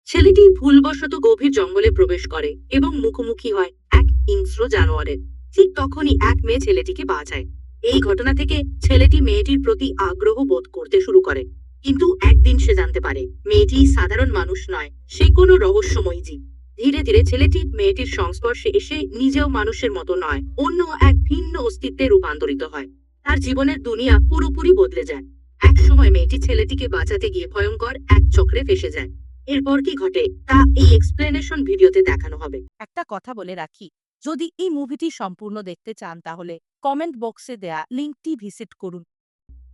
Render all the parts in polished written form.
ছেলেটি ভুলবশত গভীর জঙ্গলে প্রবেশ করে এবং মুখোমুখি হয় এক হিংস্র জানোয়ারের। ঠিক তখনই এক মেয়ে ছেলেটিকে বাঁচায়। এই ঘটনা থেকে ছেলেটি মেয়েটির প্রতি আগ্রহ বোধ করতে শুরু করে। কিন্তু একদিন সে জানতে পারে মেয়েটি সাধারণ মানুষ নয়, সে কোনো রহস্যময়ী জীব। ধীরে ধীরে ছেলেটি মেয়েটির সংস্পর্শে এসে নিজেও মানুষের মতো নয়, অন্য এক ভিন্ন অস্তিত্বে রূপান্তরিত হয়। তার জীবনের দুনিয়া পুরোপুরি বদলে যায়। এক সময় মেয়েটি ছেলেটিকে বাঁচাতে গিয়ে ভয়ঙ্কর এক চক্রে ফেঁসে যায়। এরপর কি ঘটে তা এই এক্সপ্লেনেশন ভিডিওতে দেখানো হবে। একটা কথা বলে রাখি, যদি এই মুভিটি সম্পূর্ণ দেখতে চান তাহলে কমেন্ট বক্সে দেয়া লিঙ্কটি ভিজিট করুন।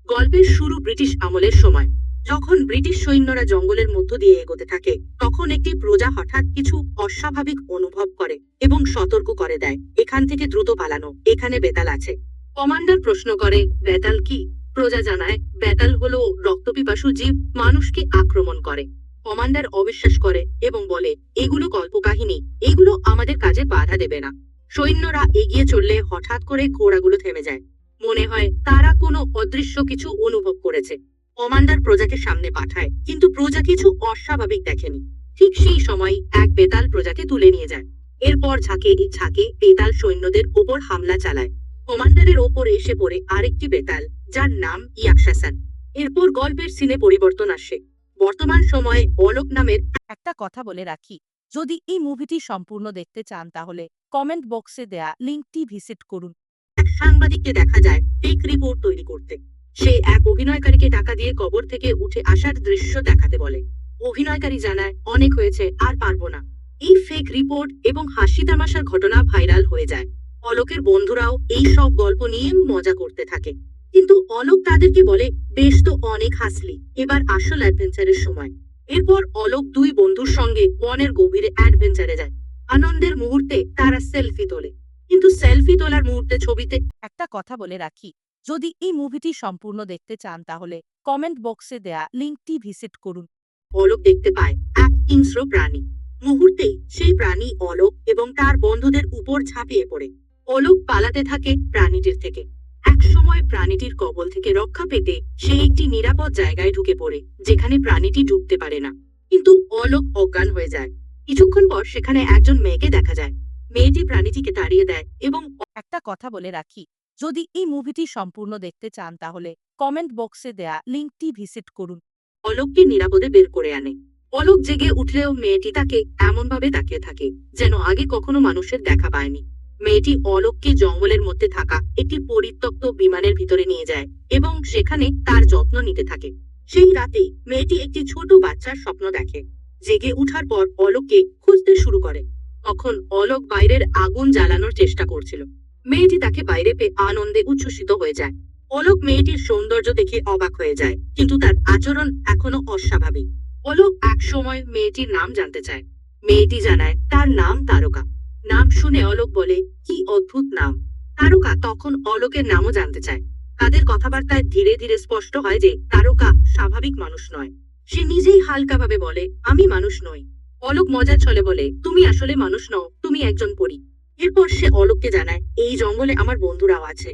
গল্পের শুরু ব্রিটিশ আমলের সময়। যখন ব্রিটিশ সৈন্যরা জঙ্গলের মধ্য দিয়ে এগোতে থাকে, তখন একটি প্রজা হঠাৎ কিছু অস্বাভাবিক অনুভব করে এবং সতর্ক করে দেয়, এখান থেকে দ্রুত পালানো, এখানে বেতাল আছে। কমান্ডার প্রশ্ন করে, বেতাল কি? প্রজা জানায়, বেতাল হলো রক্তপিপাসু জীব, মানুষকে আক্রমণ করে। কমান্ডার অবিশ্বাস করে এবং বলে, এগুলো কল্পকাহিনী, এগুলো আমাদের কাজে বাধা দেবে না। সৈন্যরা এগিয়ে চললে হঠাৎ করে ঘোড়াগুলো থেমে যায়। মনে হয় তারা কোনো অদৃশ্য কিছু অনুভব করেছে। কমান্ডার প্রজাকে সামনে পাঠায়, কিন্তু প্রজা কিছু অস্বাভাবিক দেখেনি। ঠিক সেই সময় এক বেতাল প্রজাকে তুলে নিয়ে যায়। এরপর ঝাঁকে বেতাল সৈন্যদের ওপর হামলা চালায়। কমান্ডারের ওপর এসে পড়ে আরেকটি বেতাল, যার নাম ইয়াকশাসান। এরপর গল্পের সিনে পরিবর্তন আসে। বর্তমান সময়ে অলোক নামের একটা কথা বলে রাখি, যদি এই মুভিটি সম্পূর্ণ দেখতে চান তাহলে কমেন্ট বক্সে দেয়া লিঙ্কটি ভিজিট করুন। এক সাংবাদিককে দেখা যায় ফেক রিপোর্ট তৈরি করতে। সে এক অভিনয়কারীকে টাকা দিয়ে কবর থেকে উঠে আসার দৃশ্য দেখাতে বলে। অভিনয়কারী জানায়, অনেক হয়েছে, আর পারবো না। এই ফেক রিপোর্ট এবং হাসি তামাশার ঘটনা ভাইরাল হয়ে যায়। অলোকের বন্ধুরাও এই সব গল্প নিয়ে মজা করতে থাকে। কিন্তু অলোক তাদেরকে বলে, বেশ তো অনেক হাসলি, এবার আসল অ্যাডভেঞ্চারের সময়। এরপর অলোক দুই বন্ধুর সঙ্গে বনের গভীরে অ্যাডভেঞ্চারে যায়। আনন্দের মুহূর্তে তারা সেলফি তোলে, কিন্তু সেলফি তোলার মুহূর্তে ছবিতে একটা কথা বলে রাখি, যদি এই মুভিটি সম্পূর্ণ দেখতে চান তাহলে কমেন্ট বক্সে দেয়া লিঙ্কটি ভিজিট করুন। অলোক দেখতে পায় এক হিংস্র প্রাণী। মুহূর্তেই সেই প্রাণী অলোক এবং তার বন্ধুদের উপর ঝাঁপিয়ে পড়ে। অলোক পালাতে থাকে প্রাণীটির থেকে। এক সময় প্রাণীটির কবল থেকে রক্ষা পেতে সে একটি নিরাপদ জায়গায় ঢুকে পড়ে, যেখানে প্রাণীটি ঢুকতে পারে না। কিন্তু অলোক অজ্ঞান হয়ে যায়। কিছুক্ষণ পর সেখানে একজন মেয়েকে দেখা যায়। মেয়েটি প্রাণীটিকে তাড়িয়ে দেয় এবং একটা কথা বলে রাখি, যদি এই মুভিটি সম্পূর্ণ দেখতে চান তাহলে কমেন্ট বক্সে দেয়া লিঙ্কটি ভিজিট করুন। অলোককে নিরাপদে বের করে আনে। অলোক জেগে উঠলেও মেয়েটি তাকে এমনভাবে তাকিয়ে থাকে যেন আগে কখনো মানুষের দেখা পায়নি। মেয়েটি অলোককে জঙ্গলের মধ্যে থাকা একটি পরিত্যক্ত বিমানের ভিতরে নিয়ে যায় এবং সেখানে তার যত্ন নিতে থাকে। সেই রাতেই মেয়েটি একটি ছোট বাচ্চার স্বপ্ন দেখে। জেগে উঠার পর অলোককে খুঁজতে শুরু করে। তখন অলোক বাইরের আগুন জ্বালানোর চেষ্টা করছিল। মেয়েটি তাকে বাইরে পেয়ে আনন্দে উচ্ছ্বসিত হয়ে যায়। অলোক মেয়েটির সৌন্দর্য দেখে অবাক হয়ে যায়, কিন্তু তার আচরণ এখনো অস্বাভাবিক। অলোক এক সময় মেয়েটির নাম জানতে চায়। মেয়েটি জানায় তার নাম তারকা। নাম শুনে অলোক বলে, কি অদ্ভুত নাম। তারকা তখন অলোকের নামও জানতে চায়। তাদের কথাবার্তায় ধীরে ধীরে স্পষ্ট হয় যে তারকা স্বাভাবিক মানুষ নয়। সে নিজেই হালকাভাবে বলে, আমি মানুষ নই। অলোক মজার ছলে বলে, তুমি আসলে মানুষ নও, তুমি একজন পরী। এরপর সে অলোককে জানায়, এই জঙ্গলে আমার বন্ধুরাও আছে।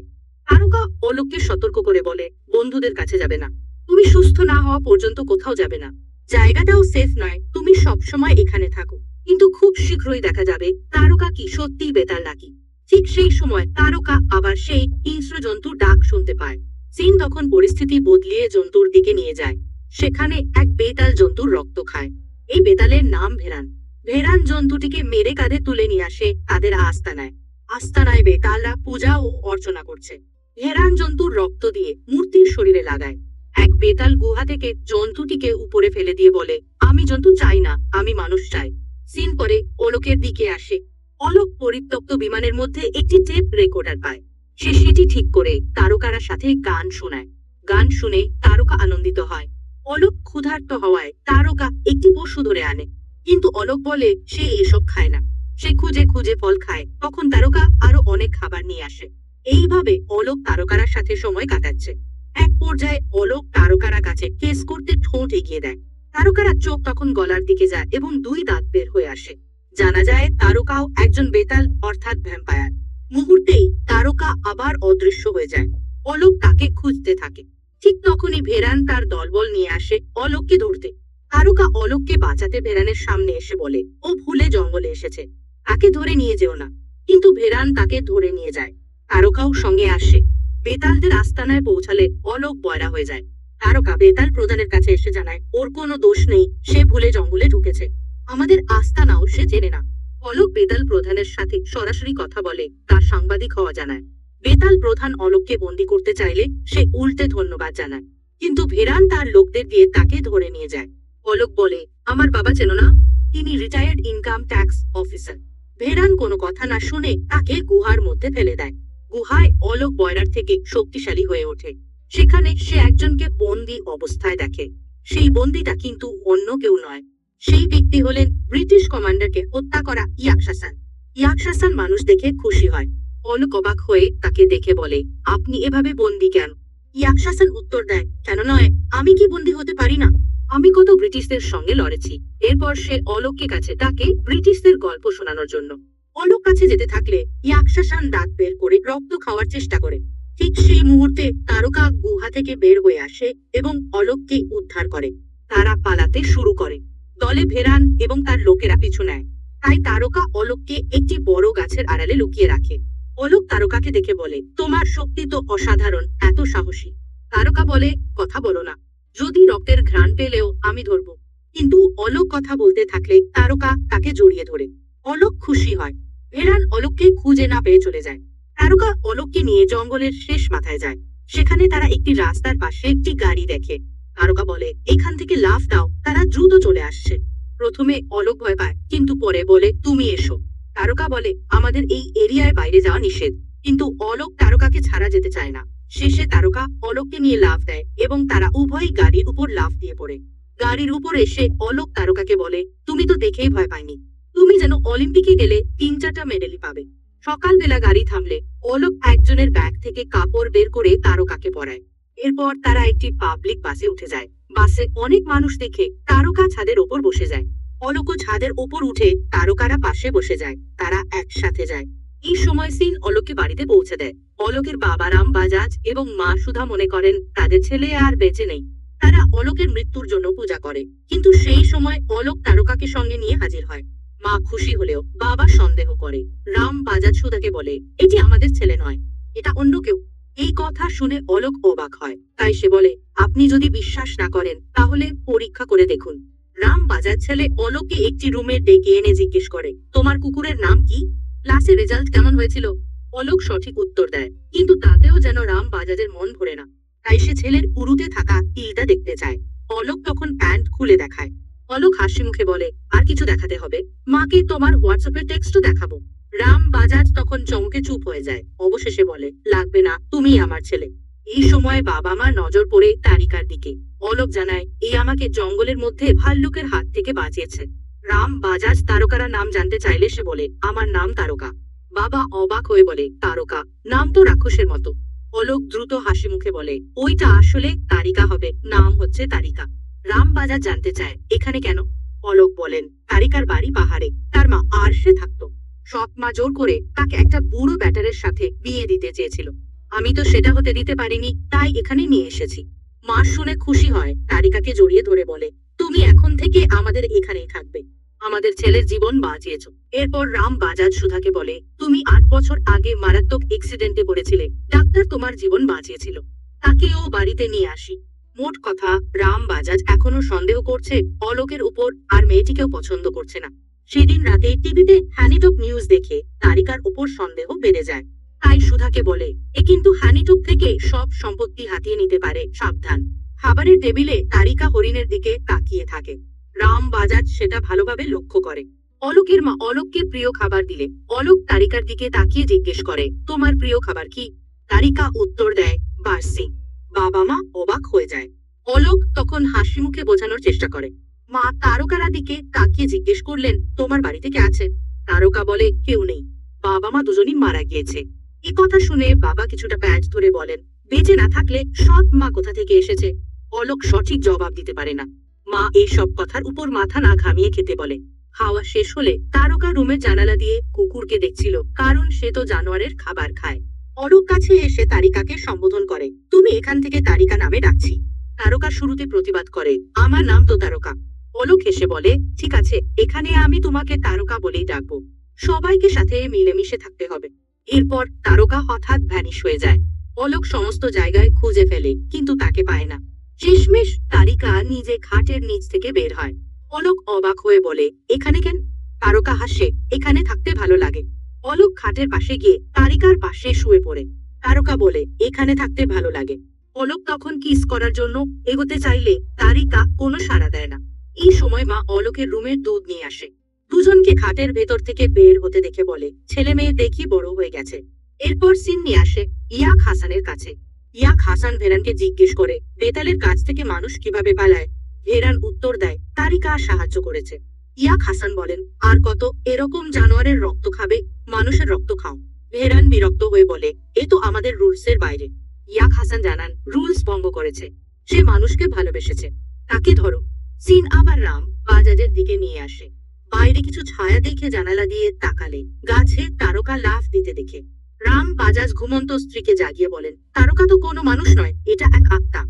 তারকা অলোককে সতর্ক করে বলে, বন্ধুদের কাছে যাবে না। তুমি সুস্থ না হওয়া পর্যন্ত কোথাও যাবে না। জায়গাটাও সেফ নয়, তুমি সবসময় এখানে থাকো। কিন্তু খুব শীঘ্রই দেখা যাবে তারকা কি সত্যিই বেতাল নাকি। ঠিক সেই সময় তারকা আবার সেই হিংস্র জন্তুর ডাক শুনতে পায়। সিন তখন পরিস্থিতি বদলিয়ে জন্তুর দিকে নিয়ে যায়। সেখানে এক বেতাল জন্তুর রক্ত খায়। এই বেতালের নাম ভেড়ান। ভেড়ান জন্তুটিকে মেরে কাঁধে তুলে নিয়ে আসে তাদের আস্তানায়। আস্তানায় বেতালরা পূজা ও অর্চনা করছে। ভেড়ান জন্তুর রক্ত দিয়ে মূর্তির শরীরে লাগায়। এক বেতাল গুহা থেকে জন্তুটিকে উপরে ফেলে দিয়ে বলে, আমি জন্তু চাই না, আমি মানুষ চাই। সিন পরে অলোকের দিকে আসে। অলোক পরিত্যক্ত বিমানের মধ্যে একটি টেপ রেকর্ডার পায়। সে সেটি ঠিক করে তারকার সাথে গান শোনায়। গান শুনে তারকা আনন্দিত হয়। অলোক ক্ষুধার্ত হওয়ায় তারকা একটি পশু ধরে আনে। কিন্তু অলোক বলে সে এসব খায় না। সে খুঁজে খুঁজে ফল খায়। তখন তারকা আরো অনেক খাবার নিয়ে আসে। এইভাবে অলোক তারকার সাথে সময় কাটাচ্ছে। এক পর্যায়ে অলোক তারকারা কাছে কেস করতে ঠোঁট এগিয়ে দেয়। তারকারা চোখ তখন গলার দিকে যায় এবং দুই দাঁত বের হয়ে আসে। জানা যায় তারকাও একজন বেতাল অর্থাৎ ভ্যাম্পায়ার। মুহূর্তেই তারকা আবার অদৃশ্য হয়ে যায়। অলোক তাকে খুঁজতে থাকে। ঠিক তখনই ভেড়ান তার দলবল নিয়ে আসে অলোককে ধরতে। তারকা অলোককে বাঁচাতে ভেরানের সামনে এসে বলে ও ভুলে জঙ্গলে এসেছে, তাকে ধরে নিয়ে যেও না। কিন্তু ভেরান তাকে ধরে নিয়ে যায়। তারকাও সঙ্গে আসে। বেতালদের আস্তানায় পৌঁছালে অলোক বয়রা হয়ে যায়। তারকা বেতাল প্রধানের কাছে এসে জানায় ওর কোনো দোষ নেই, সে ভুলে জঙ্গলে ঢুকেছে। আমাদের আস্তানাও সে জেনে না। অলোক বেতাল প্রধানের সাথে সরাসরি কথা বলে, তার সাংবাদিক হওয়া জানায়। বেতাল প্রধান অলোককে বন্দী করতে চাইলে সে উল্টে ধন্যবাদ জানায়। কিন্তু ভেরান তার লোকদের দিয়ে তাকে ধরে নিয়ে যায়। অলোক বলে, আমার বাবা চেনো না? তিনি রিটায়ার্ড ইনকাম ট্যাক্স অফিসার। ভেরান কোনো কথা না শুনে তাকে গুহার মধ্যে ফেলে দেয়। গুহায় অলোক বয়রার থেকে শক্তিশালী হয়ে ওঠে। সেখানে সে একজনকে বন্দী অবস্থায় দেখে। সেই বন্দীটা কিন্তু অন্য কেউ নয়। সেই ব্যক্তি হলেন ব্রিটিশ কমান্ডারকে হত্যা করা ইয়াকশাসান। ইয়াকশাসান মানুষ দেখে খুশি হয়। অলোক অবাক হয়ে তাকে দেখে বলে, আপনি এভাবে বন্দী কেন? ইয়াকশাসান উত্তর দেয়, কেন নয়, আমি কি বন্দী হতে পারি না? আমি কত ব্রিটিশদের সঙ্গে লড়েছি। এরপর সে অলোককে কাছে ডাকে ব্রিটিশদের গল্প শোনানোর জন্য। অলোক কাছে যেতে থাকলে ইয়াকশাসান দাঁত বের করে রক্ত খাওয়ার চেষ্টা করে। ঠিক সেই মুহূর্তে তারকা গুহা থেকে বের হয়ে আসে এবং অলোককে উদ্ধার করে। তারা পালাতে শুরু করে। দলে ভেরান এবং তার লোকেরা পিছু নেয়। তাই তারকা অলোককে একটি বড় গাছের আড়ালে লুকিয়ে রাখে। অলোক তারকাকে দেখে বলে, তোমার শক্তি তো অসাধারণ, এত সাহসী। তারকা বলে, কথা বলো না, যদি রক্তের ঘ্রাণ পেলেও আমি ধরব। কিন্তু অলোক কথা বলতে থাকলে তারকা তাকে জড়িয়ে ধরে। অলোক খুশি হয়। ভেরান অলোককে খুঁজে না পেয়ে চলে যায়। তারকা অলোককে নিয়ে জঙ্গলের শেষ মাথায় যায়। সেখানে তারা একটি রাস্তার পাশে একটি গাড়ি দেখে। তারকা বলে, এখান থেকে লাফ দাও, তারা দ্রুত চলে আসছে। প্রথমে অলোক ভয় পায়, কিন্তু পরে বলে, তুমি এসো। তারকা বলে, আমাদের এই এরিয়ায় বাইরে যাওয়া নিষেধ। কিন্তু অলোক তারকাকে ছাড়া যেতে চায় না। শেষে তারকা অলোককে নিয়ে লাফ দেয় এবং তারা উভয়ই গাড়ির উপর লাফ দিয়ে পড়ে। গাড়ির উপর এসে অলোক তারকাকে বলে, তুমি তো দেখেই ভয় পাইনি। তুমি যেন অলিম্পিকে গেলে 3-4টা মেডেলই পাবে। সকালবেলা গাড়ি থামলে অলোক একজনের ব্যাগ থেকে কাপড় বের করে তারকাকে পরায়। এরপর তারা একটি পাবলিক বাসে উঠে যায়। বাসে অনেক মানুষ দেখে তারকা ছাদের ওপর বসে যায়। অলোকও ছাদের ওপর উঠে তারকারা পাশে বসে যায়। তারা একসাথে যায়। এই সময় সিন অলোককে বাড়িতে পৌঁছে দেয়। অলোকের বাবা রাম বাজাজ এবং মা সুধা মনে করেন তাদের ছেলে আর বেঁচে নেই। তারা অলোকের মৃত্যুর জন্য পূজা করে। কিন্তু সেই সময় অলোক তারকাকে সঙ্গে নিয়ে হাজির হয়। মা খুশি হলেও বাবা সন্দেহ করে। রাম বাজাজ সুধাকে বলে, এটি আমাদের ছেলে নয়, এটা অন্য কেউ। এই কথা শুনে অলোক অবাক হয়। তাই সে বলে, আপনি যদি বিশ্বাস না করেন তাহলে পরীক্ষা করে দেখুন। রাম বাজাজ ছেলে অলোককে একটি রুমে ডেকে এনে জিজ্ঞেস করে, তোমার কুকুরের নাম কি? ক্লাসের রেজাল্ট কেমন হয়েছিল? অলোক সঠিক উত্তর দেয়, কিন্তু তাতেও যেন রাম বাজাজের মন ভরে না। তাই সে ছেলের উরুতে থাকা তিলটা দেখতে চায়। অলোক তখন প্যান্ট খুলে দেখায়। অলোক হাসি মুখে বলে, আর কিছু দেখাতে হবে? মাকে তোমার হোয়াটসঅ্যাপের টেক্সটও দেখাবো। রাম বাজাজ তখন চমকে চুপ হয়ে যায়। অবশেষে বলে, লাগবে না, তুমি আমার ছেলে। এই সময় বাবা মা নজর পড়ে তারিকার দিকে। অলোক জানায়, এই আমাকে জঙ্গলের মধ্যে ভাল্লুকের হাত থেকে বাঁচিয়েছে। রাম বাজাজ তারকারা নাম জানতে চাইলে সে বলে, আমার নাম তারকা। বাবা অবাক হয়ে বলে, তারকা নাম তো রাক্ষসের মতো। অলোক দ্রুত হাসি মুখে বলে, ওইটা আসলে তারিকা হবে, নাম হচ্ছে তারিকা। রাম বাজাজ জানতে চায়, এখানে কেন? অলোক বলেন, তারিকার বাড়ি পাহাড়ে, তার মা আর সে থাকতো। সৎ মা জোর করে তাকে একটা বুড়ো ব্যাটারের সাথে বিয়ে দিতে চেয়েছিল। আমি তো সেটা হতে দিতে পারিনি, তাই এখানে নিয়ে এসেছি। মা শুনে খুশি হয়, তারিকাকে জড়িয়ে ধরে বলে, তুমি এখন থেকে আমাদের এখানেই থাকবে। আমাদের ছেলের জীবন বাঁচিয়েছ। এরপর রাম বাজাজ সুধাকে বলে, তুমি 8 বছর আগে মারাত্মক অ্যাক্সিডেন্টে পড়েছিলে, ডাক্তার তোমার জীবন বাঁচিয়েছিল। তাকেও বাড়িতে নিয়ে আসি। মোট কথা, রাম বাজাজ এখনো সন্দেহ করছে অলোকের উপর, আর মেয়েটিকেও পছন্দ করছে না। সেদিন রাতে টিভিতে হ্যানিটক নিউজ দেখে তারিকার উপর সন্দেহ বেড়ে যায়। তাই সুধাকে বলে, এ কিন্তু হ্যানিটক থেকে সব সম্পত্তি হাতিয়ে নিতে পারে, সাবধান। খাবারের টেবিলে তারিকা হরিণের দিকে তাকিয়ে থাকে। রাম বাজাজ সেটা ভালোভাবে লক্ষ্য করে। অলোকের মা অলোককে প্রিয় খাবার দিলে অলোক তারিকার দিকে তাকিয়ে জিজ্ঞেস করে, তোমার প্রিয় খাবার কি? তারিকা উত্তর দেয়, বার্সি। বাবা মা অবাক হয়ে যায়। অলোক তখন হাসি মুখে বোঝানোর চেষ্টা করে। মা তারকার দিকে তাকিয়ে জিজ্ঞেস করলেন, তোমার বাড়িতে কে আছে? তারকা বলে, কেউ নেই, বাবা মা দুজনই মারা গিয়েছে। এ কথা শুনে বাবা কিছুটা প্যাঁচ ধরে বলেন, বেঁচে না থাকলে সৎ মা কোথা থেকে এসেছে? অলোক সঠিক জবাব দিতে পারে না। মা এই সব কথার উপর মাথা না ঘামিয়ে খেতে বলে। খাওয়া শেষ হলে তারকা রুমের জানালা দিয়ে কুকুরকে দেখছিল, কারণ সে তো জানোয়ারের খাবার খায়। অলোক কাছে এসে তারিকাকে সম্বোধন করে, তুমি এখান থেকে তারিকা নামে ডাকছি। তারকা শুরুতে প্রতিবাদ করে, আমার নাম তো তারকা। অলোক হেসে বলে, ঠিক আছে, এখানে আমি তোমাকে তারকা বলেই ডাকবো। সবাইকে সাথে মিলেমিশে থাকতে হবে। এরপর তারকা হঠাৎ ভ্যানিশ হয়ে যায়। অলোক সমস্ত জায়গায় খুঁজে ফেলে, কিন্তু তাকে পায় না। শেষমেশ তারিকা নিজে খাটের নিচ থেকে বের হয়। অলোক অবাক হয়ে বলে, এখানে কেন? তারকা হাসে, এখানে থাকতে ভালো লাগে। অলোক খাটের পাশে গিয়ে তারিকার পাশে শুয়ে পড়ে। তারকা বলে, এখানে থাকতে ভালো লাগে। অলোক তখন কিস করার জন্য এগোতে চাইলে তারিকা কোনো সাড়া দেয় না। এই সময় মা অলোকের রুমের দুধ নিয়ে আসে। দুজনকে খাটের ভেতর থেকে বের হতে দেখে বলে, ছেলে মেয়ে দেখি বড় হয়ে গেছে। এরপর সিন নিয়ে আসে ইয়াক হাসানের কাছে। ইয়াক হাসান ভেরানকে জিজ্ঞেস করে, বেতালের কাছ থেকে মানুষ কিভাবে পালায়? ভেরান উত্তর দেয়, তারিকা সাহায্য করেছে। ইয়াক হাসান বলেন, আর কত এরকম জানোয়ারের রক্ত খাবে? মানুষের রক্ত খাও। ভেরান বিরক্ত হয়ে বলে, এ তো আমাদের রুলসের বাইরে। ইয়াক হাসান জানান, রুলস ভঙ্গ করেছে। সে মানুষকে ভালোবেসেছে। তাকে ধরো। সিন আবার রাম বাজাজের দিকে নিয়ে আসে। বাইরে কিছু ছায়া দেখে জানালা দিয়ে তাকালে গাছে তারকা লাফ দিতে দেখে রাম বাজাজ ঘুমন্ত স্ত্রীকে জাগিয়ে বলেন, তারকা তো কোনো মানুষ নয়, এটা এক আত্মা।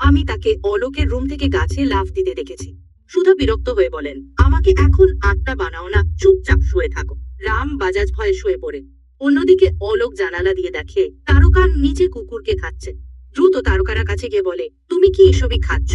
আমি তাকে অলোকের রুম থেকে গাছে লাফ দিতে দেখেছি। সুধা বিরক্ত হয়ে বলেন, আমাকে এখন আত্মা বানাও না, চুপচাপ শুয়ে থাকো। রাম বাজাজ ভয়ে শুয়ে পড়ে। অন্যদিকে অলোক জানালা দিয়ে দেখে তারকা নিচে কুকুরকে খাচ্ছে। দ্রুত তারকার কাছে গিয়ে বলে, তুমি কি এসবই খাচ্ছ?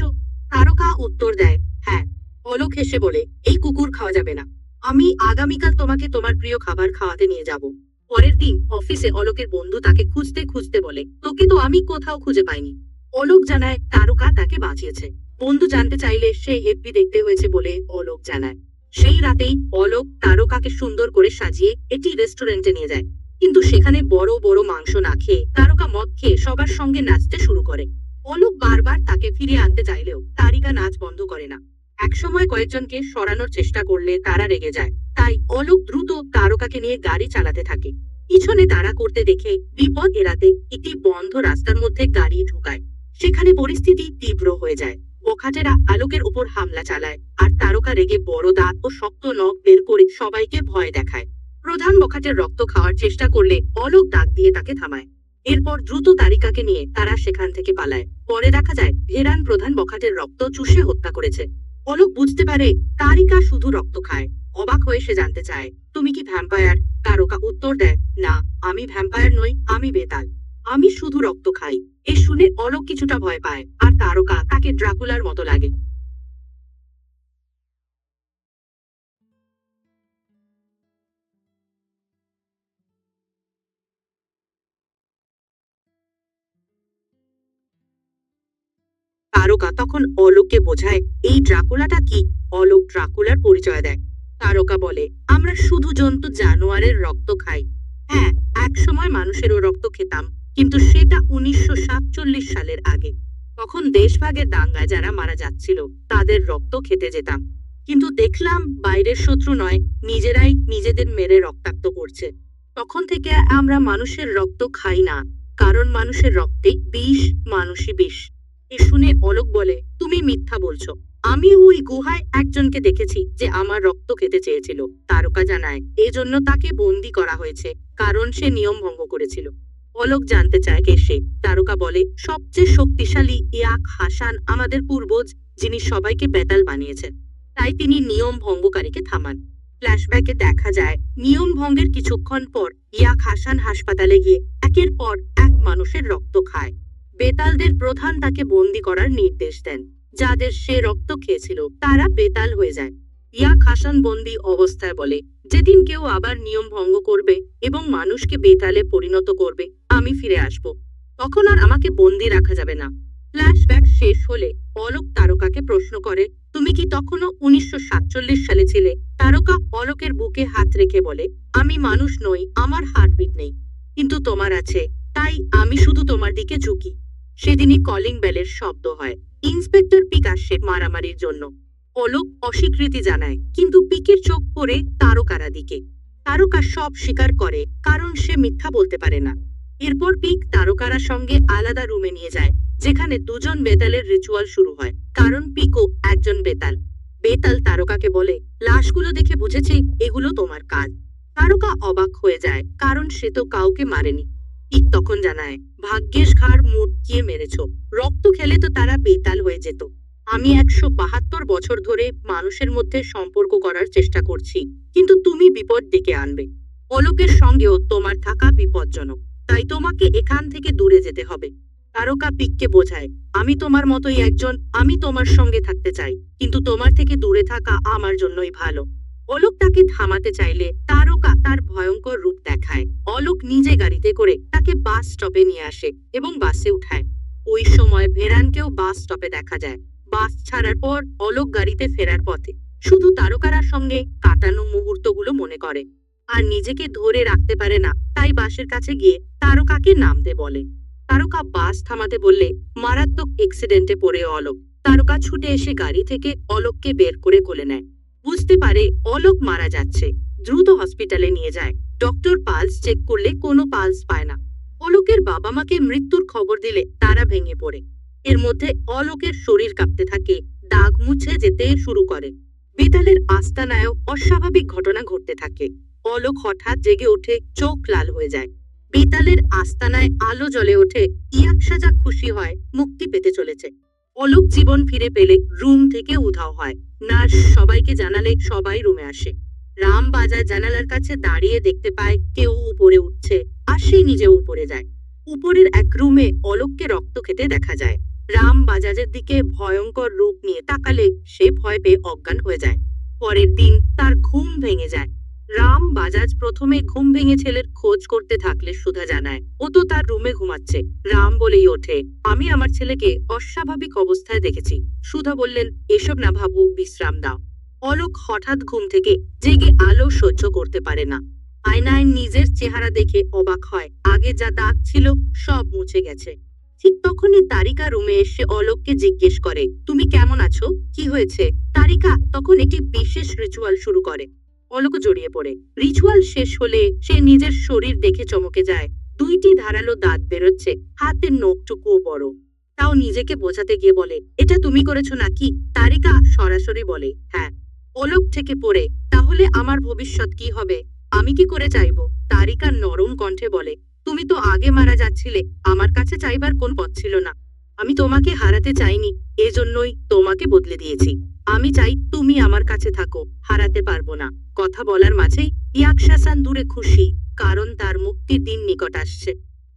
তারকা উত্তর দেয়, হ্যাঁ। অলোক হেসে বলে, এই কুকুর খাওয়া যাবে না। আমি আগামীকাল তোমাকে তোমার প্রিয় খাবার খাওয়াতে নিয়ে যাব। পরের দিন অফিসে অলোকের বন্ধু তাকে খুঁজতে খুঁজতে বলে, তোকে তো আমি কোথাও খুঁজে পাইনি। অলোক জানায় তারকা তাকে বাঁচিয়েছে। বন্ধু জানতে চাইলে সে হেব্বি দেখতে হয়েছে বলে অলোক জানায়। সেই রাতেই অলোক তারকাকে সুন্দর করে সাজিয়ে একটি রেস্টুরেন্টে নিয়ে যায়। কিন্তু সেখানে বড় বড় মাংস না খেয়ে তারকা মদ খেয়ে সবার সঙ্গে নাচতে শুরু করে। অলোক বারবার তাকে ফিরিয়ে আনতে চাইলেও তারিকা নাচ বন্ধ করে না। একসময় কয়েকজনকে সরানোর চেষ্টা করলে তারা রেগে যায়। তাই অলোক দ্রুত তারকাকে নিয়ে গাড়ি চালাতে থাকে। পিছনে তাড়া করতে দেখে বিপদ এড়াতে একটি বন্ধ রাস্তার মধ্যে গাড়ি ঢুকায়। সেখানে পরিস্থিতি তীব্র হয়ে যায়। বখাটেরা আলোকের উপর হামলা চালায়, আর তারকা রেগে বড় দাঁত ও শক্ত নখ বের করে সবাইকে ভয় দেখায়। প্রধান বখাটের রক্ত খাওয়ার চেষ্টা করলে অলোক ডাক দিয়ে তাকে থামায়। এরপর দ্রুত তারিকাকে নিয়ে তারা সেখান থেকে পালায়। পরে দেখা যায় ভেরান প্রধান বখাটের রক্ত চুষে হত্যা করেছে। অলোক বুঝতে পারে তারিকা শুধু রক্ত খায়। অবাক হয়ে সে জানতে চায়, তুমি কি ভ্যাম্পায়ার? তারকা উত্তর দেয়, না, আমি ভ্যাম্পায়ার নই, আমি বেতাল। আমি শুধু রক্ত খাই। এ শুনে অলোক কিছুটা ভয় পায়, আর তারকা তাকে ড্রাকুলার মতো লাগে। তারকা তখন অলোককে বোঝায় এই ড্রাকুলাটা কি। অলোক ড্রাকুলার পরিচয় দেয়। তারকা বলে, আমরা শুধু জন্তু জানোয়ারের রক্ত খাই। হ্যাঁ, এক সময় মানুষেরও রক্ত খেতাম, কিন্তু সেটা 1947 সালের আগে। তখন দেশভাগের দাঙ্গায় যারা মারা যাচ্ছিল তাদের রক্ত খেতে যেতাম। কিন্তু দেখলাম বাইরের শত্রু নয়, নিজেরাই নিজেদের মেরে রক্তাক্ত করছে। তখন থেকে আমরা মানুষের রক্ত খাই না, কারণ মানুষের রক্তে বিষ, মানুষই বিষ। এ শুনে অলোক বলে, তুমি মিথ্যা বলছো। আমি ওই গুহায় একজনকে দেখেছি যে আমার রক্ত খেতে চেয়েছিল। তারকা জানায়, এজন্য তাকে বন্দি করা হয়েছে, কারণ সে নিয়ম ভঙ্গ করেছিল। অলোক জানতে চায় কে সে। তারকা বলে, সবচেয়ে শক্তিশালী ইয়াক হাসান, আমাদের পূর্বজ, যিনি সবাইকে বেতাল বানিয়েছেন। তাই তিনি নিয়ম ভঙ্গকারীকে থামান। ফ্ল্যাশব্যাকে দেখা যায় নিয়ম ভঙ্গের কিছুক্ষণ পর ইয়াক হাসান হাসপাতালে গিয়ে একের পর এক মানুষের রক্ত খায়। বেতালদের প্রধান তাকে বন্দি করার নির্দেশ দেন। যাদের সে রক্ত খেয়েছিল তারা বেতাল হয়ে যায়। ইয়াক হাসান বন্দি অবস্থায় বলে, যেদিন কেউ আবার নিয়ম ভঙ্গ করবে এবং মানুষকে বেতালে পরিণত করবে, আমি ফিরে আসব। তখন আর আমাকে বন্দি রাখা যাবে না। ফ্ল্যাশব্যাক শেষ হলে অলোক তারকাকে প্রশ্ন করে, তুমি কি তখনও 1947 সালে ছিলে? তারকা অলোকের বুকে হাত রেখে বলে, আমি মানুষ নই, আমার হার্টবিট নেই, কিন্তু তোমার আছে, তাই আমি শুধু তোমার দিকে ঝুঁকি। সেদিনই কলিং বেলের শব্দ হয়। ইন্সপেক্টর পিক আসে মারামারির জন্য। অলোক অস্বীকৃতি জানায়, কিন্তু পিকের চোখ পড়ে তারকার দিকে। তারকা সব স্বীকার করে, কারণ সে মিথ্যা বলতে পারে না। এরপর পিক তারকার সঙ্গে আলাদা রুমে নিয়ে যায়, যেখানে দুজন বেতালের রিচুয়াল শুরু হয়, কারণ পিকও একজন বেতাল। বেতাল তারকাকে বলে, লাশগুলো দেখে বুঝেছি এগুলো তোমার কাজ। তারকা অবাক হয়ে যায়, কারণ সে তো কাউকে মারেনি। পিক তখন জানায়, ভাগ্যেশ ঘাড় মুটকিয়ে মেরেছ, রক্ত খেলে তো তারা বেতাল হয়ে যেত। আমি 172 বছর ধরে মানুষের মধ্যে সম্পর্ক করার চেষ্টা করছি, কিন্তু তুমি বিপদ ডেকে আনবে। অলোকের সঙ্গেও তোমার থাকা বিপজ্জনক, তাই তোমাকে এখান থেকে দূরে যেতে হবে। তারকা পিককে বোঝায়, আমি তোমার মতোই একজন, আমি তোমার সঙ্গে থাকতে চাই, কিন্তু তোমার থেকে দূরে থাকা আমার জন্যই ভালো। অলোক তাকে থামাতে চাইলে তারকা তার ভয়ঙ্কর রূপ দেখায়। অলোক নিজে গাড়িতে করে তাকে বাস স্টপে নিয়ে আসে এবং বাসে উঠায়। ওই সময় ভেরানকেও বাস স্টপে দেখা যায়। বাস ছাড়ার পর অলোক গাড়িতে ফেরার পথে শুধু তারকার সঙ্গে কাটানো মুহূর্তগুলো মনে করে আর নিজেকে ধরে রাখতে পারে না, তাই বাসের কাছে গিয়ে তারকাকে নামতে বলে। তারকা বাস থামাতে বললে মারাত্মক অ্যাক্সিডেন্টে পড়ে অলোক। তারকা ছুটে এসে গাড়ি থেকে অলোককে বের করে কোলে নেয়। বুঝতে পারে অলোক মারা যাচ্ছে, দ্রুত হসপিটালে নিয়ে যায়। ডক্টর পালস চেক করলে কোনো পালস পায় না। অলোকের বাবা মাকে মৃত্যুর খবর দিলে তারা ভেঙে পড়ে। এর মধ্যে অলোকের শরীর কাঁপতে থাকে, দাগ মুছে যেতে শুরু করে। বেতালের আস্তানায়ও অস্বাভাবিক ঘটনা ঘটতে থাকে। অলোক হঠাৎ জেগে ওঠে, চোখ লাল হয়ে যায়। বেতালের আস্তানায় আলো জ্বলে ওঠে। ইয়াকশাজা খুশি হয়, মুক্তি পেতে চলেছে। অলোক জীবন ফিরে পেলে রুম থেকে উধাও হয়। নার্স সবাইকে জানালে সবাই রুমে আসে। রাম বাজার জানালার কাছে দাঁড়িয়ে দেখতে পায় কেউ উপরে উঠছে, আর সে নিজে উপরে যায়। উপরের এক রুমে অলোককে রক্ত খেতে দেখা যায়। রাম বাজাজের দিকে ভয়ঙ্কর রূপ নিয়ে তাকালে সে ভয় পেয়ে অজ্ঞান হয়ে যায়। পরের দিন তার ঘুম ভেঙে যায়। রাম বাজাজ প্রথমে ঘুম ভেঙে ছেলের খোঁজ করতে থাকলে সুধা জানায় ও তো তার রুমে ঘুমাচ্ছে। রাম বলেই ওঠে, আমি আমার ছেলেকে অস্বাভাবিক অবস্থায় দেখেছি। সুধা বললেন, এসব না ভাবু, বিশ্রাম দাও। অলোক হঠাৎ ঘুম থেকে জেগে আলো সহ্য করতে পারে না। আয়নায় নিজের চেহারা দেখে অবাক হয়, আগে যা দাগ ছিল সব মুছে গেছে। ঠিক তখনই তারিকা রুমে এসে অলোককে জিজ্ঞেস করে, তুমি কেমন আছো, কি হয়েছে? তারিকা তখন একটি বিশেষ রিচুয়াল শুরু করে। অলোক জড়িয়ে পড়ে। রিচুয়াল শেষ হলে সে নিজের শরীর দেখে চমকে যায়। দুইটি ধারালো দাঁত বেরোচ্ছে, হাতের নখটুকুও বড়। তাও নিজেকে বোঝাতে গিয়ে বলে, এটা তুমি করেছো নাকি? তারিকা সরাসরি বলে, হ্যাঁ। অলোক থেকে পড়ে, তাহলে আমার ভবিষ্যৎ কি হবে? আমি কি করে চাইবো? তারিকা নরম কণ্ঠে বলে, তুমি তো আগে মারা যাচ্ছিলে, আমার কাছে চাইবার কোন পথ ছিল না। আমি তোমাকে হারাতে চাইনি, এজন্যই তোমাকে বদলে দিয়েছি। আমি চাই তুমি আমার কাছে থাকো, হারাতে পারবো না। কথা বলার মাঝেই ইয়াকশাসান দূরে খুশি, কারণ তার মুক্তির দিন নিকট আসছে।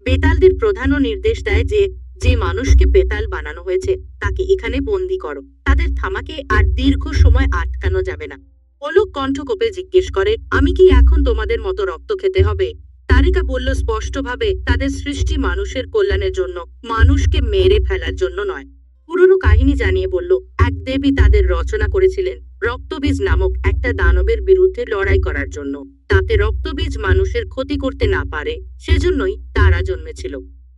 বেতালদের প্রধানও নির্দেশ দেয় যে যে মানুষকে বেতাল বানানো হয়েছে তাকে এখানে বন্দি করো। তাদের থামাকে আর দীর্ঘ সময় আটকানো যাবে না। অলোক কণ্ঠ কোপে জিজ্ঞেস করে, আমি কি এখন তোমাদের মতো রক্ত খেতে হবে? তারিকা বলল স্পষ্টভাবে, তাদের সৃষ্টি মানুষের কল্যাণের জন্য, মানুষকে মেরে ফেলার জন্য নয়। পুরনো কাহিনী জানিয়ে বলল, এক দেবী তাদের রচনা করেছিলেন রক্তবীজ নামক একটা দানবের বিরুদ্ধে লড়াই করার জন্য। তাতে রক্তবীজ মানুষের ক্ষতি করতে না পারে, সেজন্যই তারা জন্মেছিল।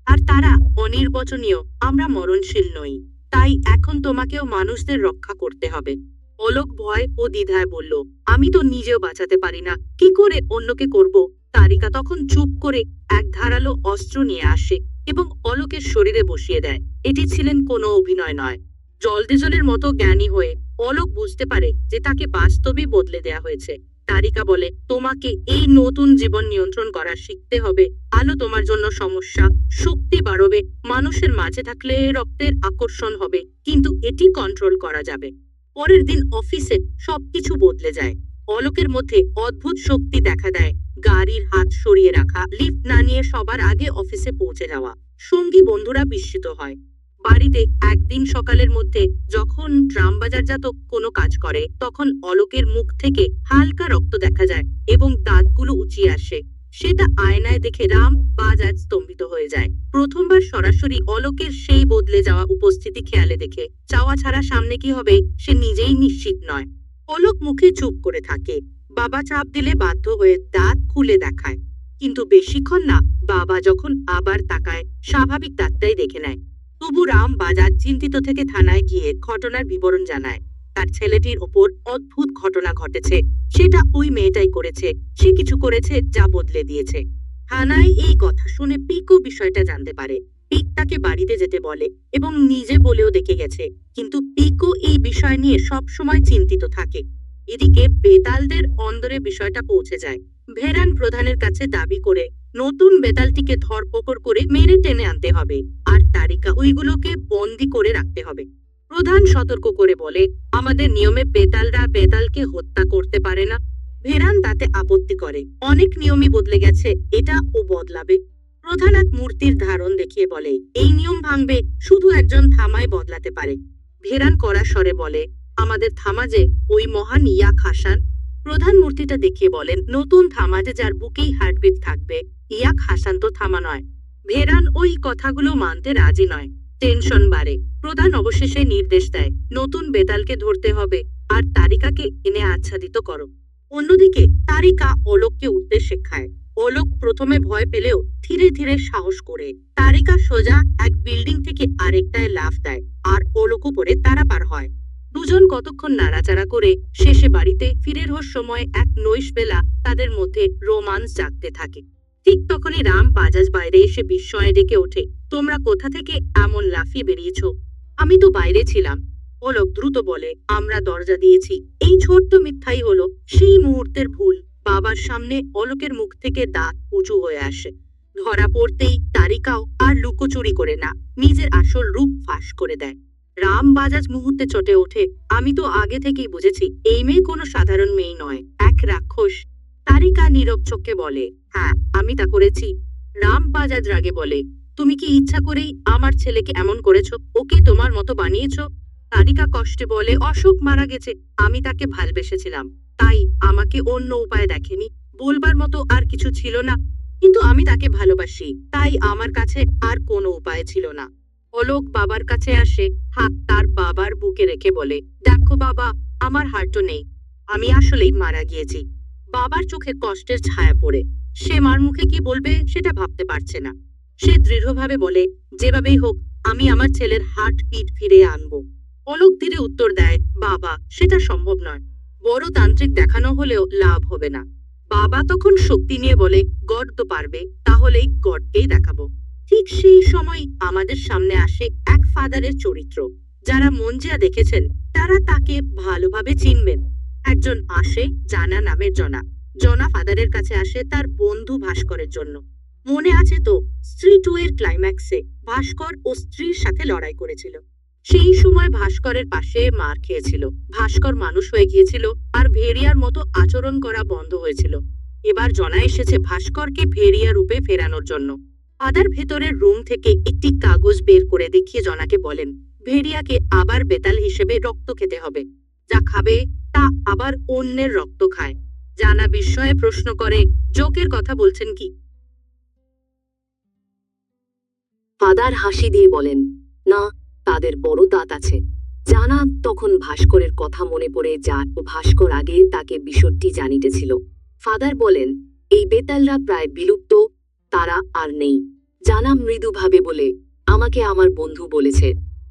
আর তারা অনির্বচনীয়, আমরা মরণশীল নই। তাই এখন তোমাকেও মানুষদের রক্ষা করতে হবে। অলোক ভয় ও দ্বিধায় বলল, আমি তো নিজেও বাঁচাতে পারি না, কি করে অন্যকে করব? তারিকা তখন চুপ করে এক ধারালো অস্ত্র নিয়ে আসে এবং অলোকের শরীরে বসিয়ে দেয়। এটি ছিলেন কোনো অভিনয় নয়। জলদেজলের মতো জ্ঞানী হয়ে অলোক বুঝতে পারে যে তাকে বাস্তবেই বদলে দেয়া হয়েছে। তারিকা বলে, তোমাকে এই নতুন জীবন নিয়ন্ত্রণ করা শিখতে হবে। আলো তোমার জন্য সমস্যা, শক্তি বাড়বে, মানুষের মাঝে থাকলে রক্তের আকর্ষণ হবে, কিন্তু এটি কন্ট্রোল করা যাবে। পরের দিন অফিসে সবকিছু বদলে যায়। অলোকের মধ্যে অদ্ভুত শক্তি দেখা দেয়। গাড়ির হাত সরিয়ে রাখা, লিফট না নিয়ে সবার আগে অফিসে পৌঁছে যাওয়া। সঙ্গী বন্ধুরা বিস্মিত হয়। বাড়িতে একদিন সকালের মধ্যে যখন ড্রামবাজারজাত কোনো কাজ করে, তখন অলোকের মুখ থেকে হালকা রক্ত দেখা যায় এবং দাঁতগুলো উঁচিয়ে আসে। সেটা আয়নায় দেখে রাম বাজাজ স্তম্ভিত হয়ে যায়। প্রথমবার সরাসরি অলোকের সেই বদলে যাওয়া উপস্থিতি খেয়ালে দেখে চাওয়া ছাড়া সামনে কি হবে সে নিজেই নিশ্চিত নয়। অলোক মুখে চুপ করে থাকে। বাবা চাপ দিলে বাধ্য হয়ে দাঁত খুলে দেখায়, কিন্তু বেশিক্ষণ না। বাবা যখন আবার তাকায়, স্বাভাবিক দাঁতটাই দেখে নেয়। তবু রাম বাজাজ চিন্তিত থেকে থানায় গিয়ে ঘটনার বিবরণ জানায়। তার ছেলেটির ওপর অদ্ভুত ঘটনা ঘটেছে, সেটা ওই মেয়েটাই করেছে। সে কিছু করেছে যা বদলে দিয়েছে। থানায় এই কথা শুনে পিকও বিষয়টা জানতে পারে। পিক তাকে বাড়িতে যেতে বলে এবং নিজে বলেও দেখে গেছে, কিন্তু পিকও এই বিষয় নিয়ে সব সময় চিন্তিত থাকে। এদিকে বেতালদের অন্দরে বিষয়টা পৌঁছে যায়। ভেরান প্রধানের কাছে দাবি করে নতুন বেতালটিকে ধরপকড় করে মেরে টেনে আনতে হবে, আর তারিকা ওইগুলোকে বন্দি করে রাখতে হবে। প্রধান সতর্ক করে বলে, আমাদের নিয়মে বেতালরা বেতালকে হত্যা করতে পারে না। ভেরান তাতে আপত্তি করে, অনেক নিয়মই বদলে গেছে, এটা ও বদলাবে। প্রধান এক মূর্তির ধারণ দেখিয়ে বলে, এই নিয়ম ভাঙবে শুধু একজন থামায় বদলাতে পারে। ভেরান কড়া স্বরে বলে, আমাদের থামা যে ওই মহান ইয়াক হাসান। প্রধান মূর্তিটা দেখিয়ে বলেন, নতুন থামা যে যার বুকেই হার্টবিট থাকবে, ইয়াক হাসান তো থামা নয়। ভেরান ওই কথাগুলো মানতে রাজি নয়। টেনশন বাড়ে। প্রধান অবশেষে নির্দেশ দেয়, নতুন বেতালকে ধরতে হবে আর তারিকাকে এনে আচ্ছাদিত করো। অন্যদিকে তারিকা অলোককে উঠতে শেখায়। অলোক প্রথমে ভয় পেলেও ধীরে ধীরে সাহস করে তারিকা সোজা এক বিল্ডিং থেকে আরেকটায় লাফ দেয় আর অলোক উপরে তারা পার হয়। দুজন কতক্ষণ নাড়াচাড়া করে শেষে বাড়িতে ফিরে হওয়ার সময় এক নৈশ বেলা তাদের মধ্যে রোমান্স জাগতে থাকে। ঠিক তখনই রাম বাজাজ বাইরে এসে বিস্ময়ে ডেকে ওঠে, তোমরা কোথা থেকে এমন লাফিয়ে বেরিয়েছ? আমি তো বাইরে ছিলাম। অলোক দ্রুত বলে, আমরা দরজা দিয়েছি। এই ছোট্ট মিথ্যাই হলো সেই মুহূর্তের ভুল। বাবার সামনে অলোকের মুখ থেকে দাঁত উঁচু হয়ে আসে। ধরা পড়তেই তারিকাও আর লুকোচুরি করে না, নিজের আসল রূপ ফাঁস করে দেয়। রাম বাজাজ মুহূর্তে চটে ওঠে, আমি তো আগে থেকেই বুঝেছি এই মেয়ে কোনো সাধারণ মেয়ে নয়, এক রাক্ষস। তারিকা নীরব চোখে বলে, হ্যাঁ আমি তা করেছি। রাম বাজাজ রাগে বলে, তুমি কি ইচ্ছা করেই আমার ছেলেকে এমন করেছো? ওকে তোমার মতো বানিয়েছো? তারিকা কষ্টে বলে, অশোক মারা গেছে, আমি তাকে ভালবেসেছিলাম, তাই আমাকে অন্য উপায় দেখেনি, বলবার মতো আর কিছু ছিল না। কিন্তু আমি তাকে ভালোবাসি, তাই আমার কাছে আর কোনো উপায় ছিল না। অলোক বাবার কাছে আসে, হাত তার বাবার বুকে রেখে বলে, দেখো বাবা, আমার হার্টও নেই, আমি আসলেই মারা গিয়েছি। বাবার চোখে কষ্টের ছায়া পড়ে। সে মার মুখে কি বলবে সেটা ভাবতে পারছে না। সে দৃঢ়ভাবে বলে, যেভাবেই হোক আমি আমার ছেলের হার্ট বিট ফিরিয়ে আনবো। অলোক ধীরে উত্তর দেয়, বাবা সেটা সম্ভব নয়, বড় তান্ত্রিক দেখানো হলেও লাভ হবে না। বাবা তখন শক্তি নিয়ে বলে, গড তো পারবে, তাহলেই গডকেই দেখাবো। ঠিক সেই সময় আমাদের সামনে আসে এক ফাদারের চরিত্র। যারা মঞ্জিয়া দেখেছেন তারা তাকে ভালোভাবে চিনবেন। একজন আসে জানা নামের জনা। জনা ফাদারের কাছে আসে তার বন্ধু ভাস্করের জন্য। মনে আছে তো, স্ত্রী 2 এর ক্লাইম্যাক্সে ভাস্কর ও স্ত্রীর সাথে লড়াই করেছিল। সেই সময় ভাস্করের পাশে মার খেয়েছিল, ভাস্কর মানুষ হয়ে গিয়েছিল আর ভেড়িয়ার মতো আচরণ করা বন্ধ হয়েছিল। এবার জনা এসেছে ভাস্করকে ভেড়িয়া রূপে ফেরানোর জন্য। ফাদার ভেতরের রুম থেকে একটি কাগজ বের করে দেখিয়ে জনাকে বলেন, ভেড়িয়াকে আবার বেতাল হিসেবে রক্ত খেতে হবে। যা খাবে তা আবার অন্যের রক্ত খায়। জানা বিস্ময়ে প্রশ্ন করে, জোকের কথা বলছেন কি? ফাদার হাসি দিয়ে বলেন, না, তাদের বড় দাঁত আছে। জানা তখন ভাস্করের কথা মনে পড়ে যা ভাস্কর আগে তাকে বিষয়টি জানিতেছিল। ফাদার বলেন, এই বেতালরা প্রায় বিলুপ্ত, তারা আর নেই। জানা মৃদুভাবে বলে, আমাকে আমার বন্ধু বলেছে।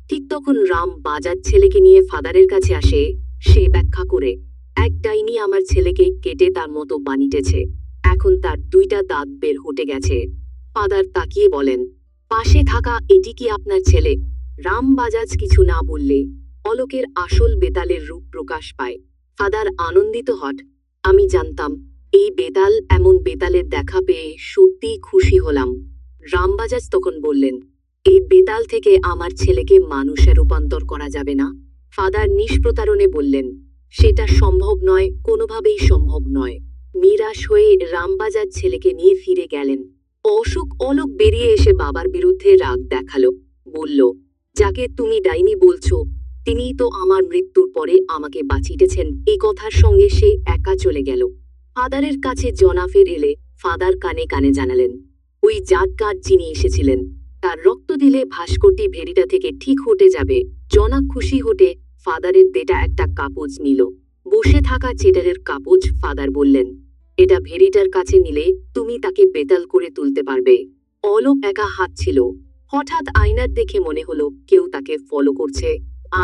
ঠিক তখন রাম বাজার ছেলেকে নিয়ে ফাদারের কাছে আসে। সে ব্যাখ্যা করে, এক ডাইনি আমার ছেলেকে কেটে তার মতো বানিয়েছে, এখন তার 2টা দাঁত বের হতে গেছে। ফাদার তাকিয়ে বলেন, পাশে থাকা এটি কি আপনার ছেলে? রাম বাজাজ কিছু না বললে অলোকের আসল বেতালের রূপ প্রকাশ পায়। ফাদার আনন্দিত হট, আমি জানতাম এই বেতাল, এমন বেতালের দেখা পেয়ে সত্যি খুশি হলাম। রামবাজাজ তখন বললেন, এই বেতাল থেকে আমার ছেলেকে মানুষে রূপান্তর করা যাবে না? ফাদার নিষ্প্রতারণে বললেন, সেটা সম্ভব নয়, কোনোভাবেই সম্ভব নয়। নিরাশ হয়ে রামবাজাজ ছেলেকে নিয়ে ফিরে গেলেন। অলোক বেরিয়ে এসে বাবার বিরুদ্ধে রাগ দেখালো, বলল, যাকে তুমি ডাইনি বলছো তিনিই তো আমার মৃত্যুর পরে আমাকে বাঁচিয়েছেন। এই কথার সঙ্গে সে একা চলে গেল। ফাদারের কাছে জনা ফের এলে ফাদার কানে কানে জানালেন, ওই জাতগাছ যিনি এসেছিলেন তার রক্ত দিলে ভাস্করটি ভেড়িটা থেকে ঠিক হতে যাবে। জনা খুশি হতে ফাদারের দেটা একটা কাপড় নিল। বসে থাকা চেটারের কাপড় ফাদার বললেন, এটা ভেড়িটার কাছে নিলে তুমি তাকে বেতাল করে তুলতে পারবে। অলোক একা হাত ছিল। হঠাৎ আয়নার দেখে মনে হলো কেউ তাকে ফলো করছে।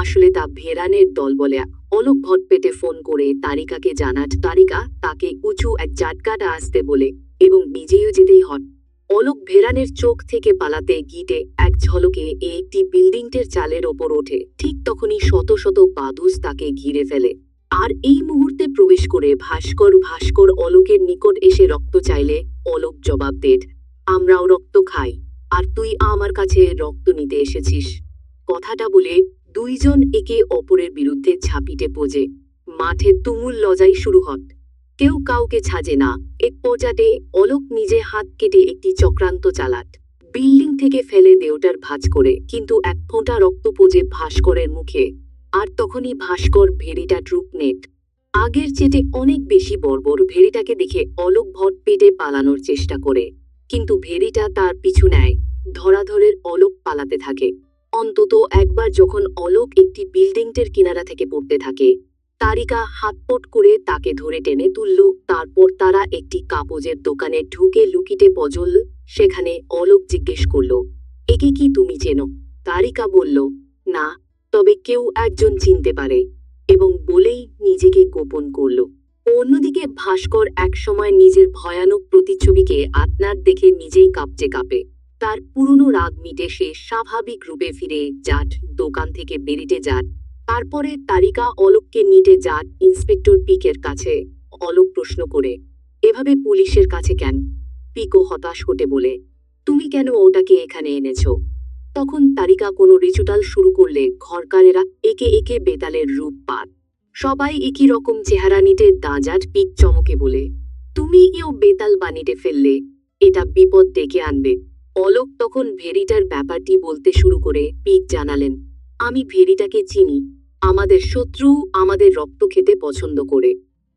আসলে তা ভেড়ানের দল বলে। অলোক ঘটপেটে ফোন করে তারিকাকে জানাট। তারিকা তাকে উঁচু এক জাটকাটা আসতে বলে এবং নিজেও যেতেই হট। অলোক ভেড়ানের চোখ থেকে পালাতে গিয়ে এক ঝলকে একটি বিল্ডিংটের চালের ওপর ওঠে। ঠিক তখনই শত শত বাদুস তাকে ঘিরে ফেলে। আর এই মুহূর্তে প্রবেশ করে ভাস্কর অলোকের নিকট এসে রক্ত চাইলে অলোক জবাব দেয়, আমরাও রক্ত খাই, আর তুই আমার কাছে রক্ত নিতে এসেছিস। কথাটা বলে দুইজন একে অপরের বিরুদ্ধে ঝাঁপিটে পোজে মাঠে তুমুল লড়াই শুরু হত। কেউ কাউকে ছাজে না। এক পর্যায়ে অলোক নিজে হাত কেটে একটি চক্রান্ত চালাত। বিল্ডিং থেকে ফেলে দেওটার ভাঁজ করে, কিন্তু এক ফোঁটা রক্ত পোজে ভাস্করের মুখে। আর তখনই ভাস্কর ভেড়িটার রূপ নেট। আগের চেয়ে অনেক বেশি বর্বর। ভেড়িটাকে দেখে অলোক ভট পেটে পালানোর চেষ্টা করে, কিন্তু ভেড়িটা তার পিছু নেয়। ধরাধরের অলোক পালাতে থাকে। অন্তত একবার যখন অলোক একটি বিল্ডিংটের কিনারা থেকে পড়তে থাকে, তারিকা হাতপট করে তাকে ধরে টেনে তুলল। তারপর তারা একটি কাপড়ের দোকানে ঢুকে লুকিতে পজল। সেখানে অলোক জিজ্ঞেস করল, একে কি তুমি চেনো? তারিকা বলল, না, তবে কেউ একজন চিনতে পারে, এবং বলেই নিজেকে গোপন করল। অন্যদিকে ভাস্কর একসময় নিজের ভয়ানক প্রতিচ্ছবিকে আপনার দেখে নিজেই কাঁপে। তার পুরনো রাগ মিটে সে স্বাভাবিক রূপে ফিরে যাট, দোকান থেকে বেরিয়ে যাট। তারপরে তারিকা অলোককে নিতে যাট ইন্সপেক্টর পিকের কাছে। অলোক প্রশ্ন করে, এভাবে পুলিশের কাছে কেন? পিকও হতাশ হতে বলে, তুমি কেন ওটাকে এখানে এনেছো? তখন তারিকা কোনো রিচুটাল শুরু করলে ঘরকারেরা একে একে বেতালের রূপ পান। সবাই একই রকম চেহারা নিতে দাঁজাট। পিক চমকে বলে, তুমি এও বেতাল বানিয়ে ফেললে, এটা বিপদ ডেকে আনবে। অলোক তখন ভেড়িটার ব্যাপারটি বলতে শুরু করে। পিক জানালেন, আমি ভেড়িটাকে চিনি। আমাদের শত্রু আমাদের রক্ত খেতে পছন্দ করে,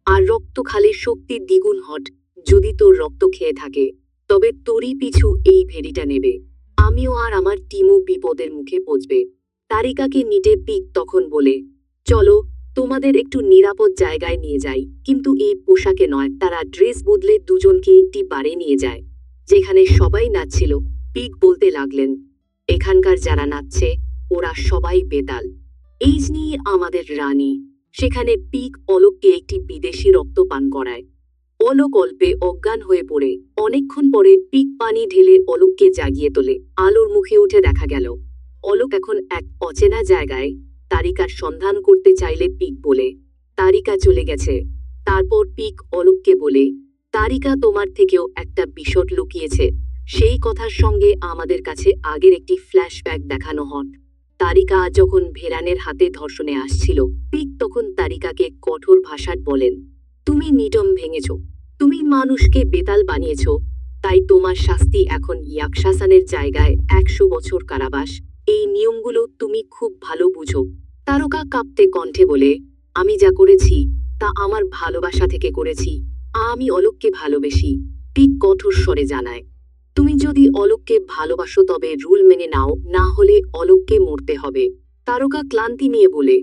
আর রক্ত খালে শক্তি দ্বিগুণ হট। যদি তোর রক্ত খেয়ে থাকে, তবে তোরই পিছু এই ভেড়িটা নেবে। আমিও আর আমার টিমও বিপদের মুখে পৌঁছবে। তারিকাকে নিতে পিক তখন বলে, চলো তোমাদের একটু নিরাপদ জায়গায় নিয়ে যাই। কিন্তু এই পোশাকে নয়। তারা ড্রেস বদলে দুজনকে একটি বারে নিয়ে যায়, যেখানে সবাই নাচছিল। পিক বলতে লাগলেন, এখানকার যারা নাচছে ওরা সবাই বেতাল। এই নিয়ে আমাদের রানী। সেখানে পিক অলোককে একটি বিদেশি রক্ত পান করায়। অলোক অল্পে অজ্ঞান হয়ে পড়ে। অনেকক্ষণ পরে পিক পানি ঢেলে অলোককে জাগিয়ে তোলে। আলোর মুখে উঠে দেখা গেল অলোক এখন এক অচেনা জায়গায়। তারিকার সন্ধান করতে চাইলে পিক বলে, তারিকা চলে গেছে। তারপর পিক অলোককে বলে, তারিকা তোমার থেকেও একটা বিশদ লুকিয়েছে। সেই কথার সঙ্গে আমাদের কাছে আগের একটি ফ্ল্যাশব্যাক দেখানো হট। তারিকা যখন ভেরানের হাতে ধর্ষণে আসছিল, পিক তখন তারিকাকে কঠোর ভাষায় বলেন, তুমি নিয়ম ভেঙেছ, তুমি মানুষকে বেতাল বানিয়েছ, তাই তোমার শাস্তি এখন ইয়াকশাসানের জায়গায় 100 বছর কারাবাস। এই নিয়মগুলো তুমি খুব ভালো বুঝো। তারকা কাঁপতে কণ্ঠে বলে, আমি যা করেছি তা আমার ভালোবাসা থেকে করেছি। আমি অলোককে ভালোবেসি। পিক কঠোর স্বরে জানায়, তুমি যদি অলোককে ভালোবাসো তবে রুল মেনে নাও, না হলে অলোককে মরতে হবে। তারকা ক্লান্তি নিয়ে বলে,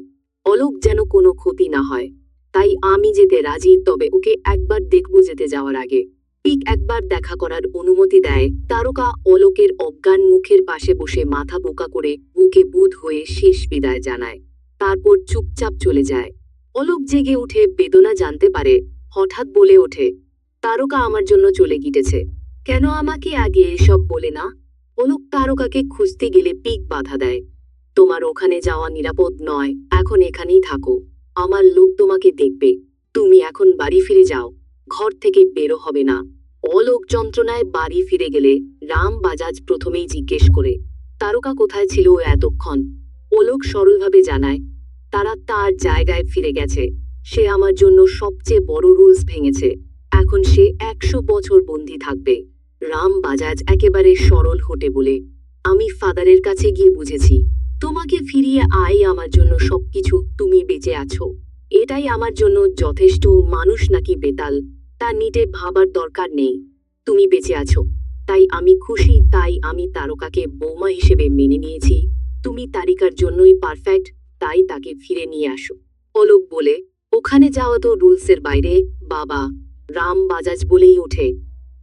অলোক যেন কোনো ক্ষতি না হয়, তাই আমি যেতে রাজি, তবে ওকে একবার দেখব যেতে যাওয়ার আগে। পিক একবার দেখা করার অনুমতি দেয়। তারকা অলোকের অজ্ঞান মুখের পাশে বসে মাথা বোকা করে বুকে বুধ হয়ে শেষ বিদায় জানায়। তারপর চুপচাপ চলে যায়। অলোক জেগে উঠে বেদনা জানতে পারে। হঠাৎ বলে ওঠে, তারকা আমার জন্য চলে গিয়েছে, কেন আমাকে আগে এসব বলে না? অলোক তারকাকে খুঁজতে গেলে পিক বাধা দেয়, তোমার ওখানে যাওয়া নিরাপদ নয়, এখন এখানেই থাকো। আমার লোক তোমাকে দেখবে। তুমি এখন বাড়ি ফিরে যাও, ঘর থেকে বেরো হবে না। অলোক যন্ত্রণায় বাড়ি ফিরে গেলে রাম বাজাজ প্রথমেই জিজ্ঞেস করে, তারকা কোথায় ছিল এতক্ষণ? অলোক সরলভাবে জানায়, তারা তার জায়গায় ফিরে গেছে। সে আমার জন্য সবচেয়ে বড় রুলস ভেঙেছে। এখন সে 100 বছর বন্দী থাকবে। রাম বাজাজ একেবারে সরল হতে বলে, আমি ফাদারের কাছে গিয়ে বুঝেছি, তোমাকে ফিরিয়ে আয় আমার জন্য সবকিছু। তুমি বেঁচে আছো, এটাই আমার জন্য যথেষ্ট। মানুষ নাকি বেতাল তা নিতে ভাবার দরকার নেই। তুমি বেঁচে আছো, তাই আমি খুশি। তাই আমি তারকাকে বৌমা হিসেবে মেনে নিয়েছি। তুমি তারিকার জন্যই পারফেক্ট, তাই তাকে ফিরে নিয়ে আসো। অলোক বলে, ওখানে যাওয়া তো রুলসের বাইরে বাবা। রাম বাজাজ বলেই ওঠে,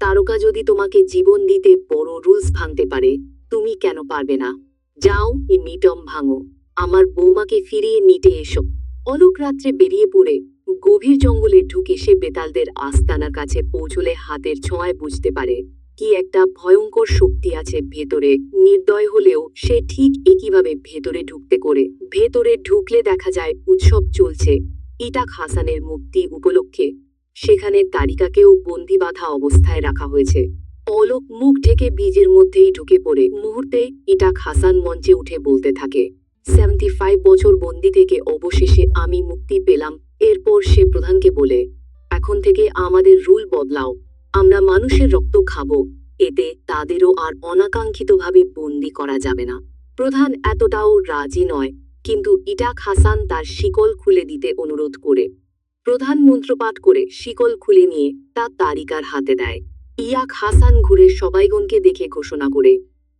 তারকা যদি তোমাকে জীবন দিতে বড় রুলস ভাঙতে পারে, তুমি কেন পারবে না? যাও, এই নিয়ম ভাঙো, আমার বৌমাকে ফিরিয়ে নিতে এসো। অলোক রাত্রে বেরিয়ে পড়ে গভীর জঙ্গলে ঢুকে সে বেতালদের আস্তানার কাছে পৌঁছলে হাতের ছোঁয়ায় বুঝতে পারে কি একটা ভয়ঙ্কর শক্তি আছে ভেতরে। নির্দয় হলেও সে ঠিক একইভাবে ভেতরে ভেতরে ঢুকলে দেখা যায় উৎসব চলছে ইটাক হাসানের মুক্তি উপলক্ষে। সেখানে তারিকাকেও বন্দি বাঁধা অবস্থায় রাখা হয়েছে। অলোক মুখ ঢেকে বীজের মধ্যেই ঢুকে পড়ে। মুহূর্তে ইটাক হাসান মঞ্চে উঠে বলতে থাকে, 75 বছর বন্দি থেকে অবশেষে আমি মুক্তি পেলাম। এরপর সে প্রধানকে বলে, এখন থেকে আমাদের রুল বদলাও, আমরা মানুষের রক্ত খাবো, এতে তাদেরও আর অনাকাঙ্ক্ষিতভাবে বন্দি করা যাবে না। প্রধান এতটাও রাজি নয়, কিন্তু ইটাক হাসান তার শিকল খুলে দিতে অনুরোধ করে। প্রধান মন্ত্রপাঠ করে শিকল খুলে নিয়ে তা তারিকার হাতে দেয়। ইয়াক হাসান ঘুরে সবাইগণকে দেখে ঘোষণা করে,